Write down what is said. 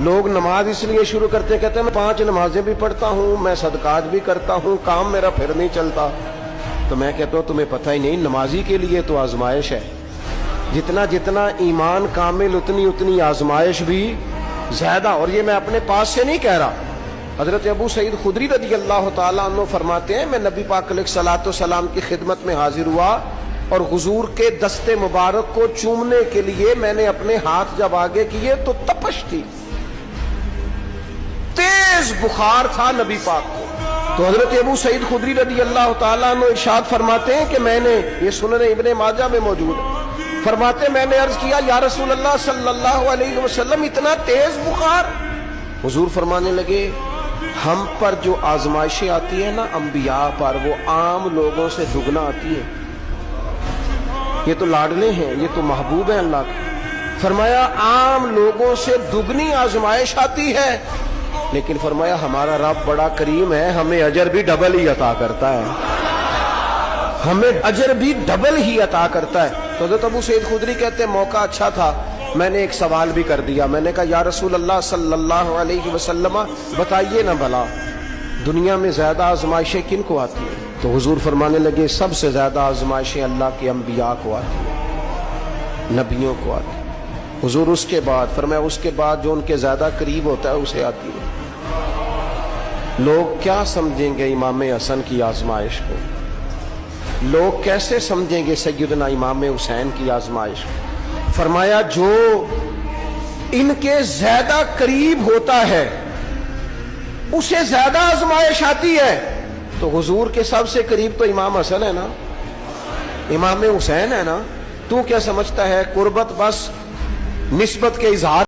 لوگ نماز اس لیے شروع کرتے ہیں، کہتے ہیں میں 5 نمازیں بھی پڑھتا ہوں، میں صدقات بھی کرتا ہوں، کام میرا پھر نہیں چلتا۔ تو میں کہتا ہوں تمہیں پتہ ہی نہیں، نمازی کے لیے تو آزمائش ہے، جتنا جتنا ایمان کامل اتنی اتنی آزمائش بھی زیادہ۔ اور یہ میں اپنے پاس سے نہیں کہہ رہا، حضرت ابو سعید خدری رضی اللہ تعالیٰ عنہ فرماتے ہیں میں نبی پاک علیہ الصلوۃ والسلام کی خدمت میں حاضر ہوا اور حضور کے دست مبارک کو چومنے کے لیے میں نے اپنے ہاتھ جب آگے کیے تو تپش تھی، تیز بخار تھا نبی پاک کو۔ تو حضرت ابو سعید خدری رضی اللہ تعالیٰ عنہ ارشاد فرماتے ہیں کہ میں نے، یہ سنن ابن ماجہ میں موجود ہے، فرماتے میں نے عرض کیا یا رسول اللہ صلی اللہ علیہ وسلم اتنا تیز بخار؟ حضور فرمانے لگے ہم پر جو آزمائشیں آتی ہیں نا انبیاء پر، وہ عام لوگوں سے دگنا آتی ہے۔ یہ تو لاڈلے ہیں، یہ تو محبوب ہیں اللہ کے۔ فرمایا عام لوگوں سے دگنی آزمائش آتی ہے، لیکن فرمایا ہمارا رب بڑا کریم ہے، ہمیں اجر بھی ڈبل ہی عطا کرتا ہے، ہمیں اجر بھی ڈبل ہی عطا کرتا ہے۔ تو حضرت ابو سعید خدری کہتے ہیں موقع اچھا تھا، میں نے ایک سوال بھی کر دیا، میں نے کہا یا رسول اللہ صلی اللہ علیہ وسلم بتائیے نا بھلا دنیا میں زیادہ آزمائشیں کن کو آتی ہیں؟ تو حضور فرمانے لگے سب سے زیادہ آزمائشیں اللہ کے انبیاء کو آتی ہیں، نبیوں کو آتی ہیں۔ حضور اس کے بعد فرمایا اس کے بعد جو ان کے زیادہ قریب ہوتا ہے اسے آتی ہے۔ لوگ کیا سمجھیں گے امام حسن کی آزمائش کو؟ لوگ کیسے سمجھیں گے سیدنا امام حسین کی آزمائش کو؟ فرمایا جو ان کے زیادہ قریب ہوتا ہے اسے زیادہ آزمائش آتی ہے۔ تو حضور کے سب سے قریب تو امام حسن ہے نا، امام حسین ہے نا، تو کیا سمجھتا ہے قربت بس نسبت کے اظہار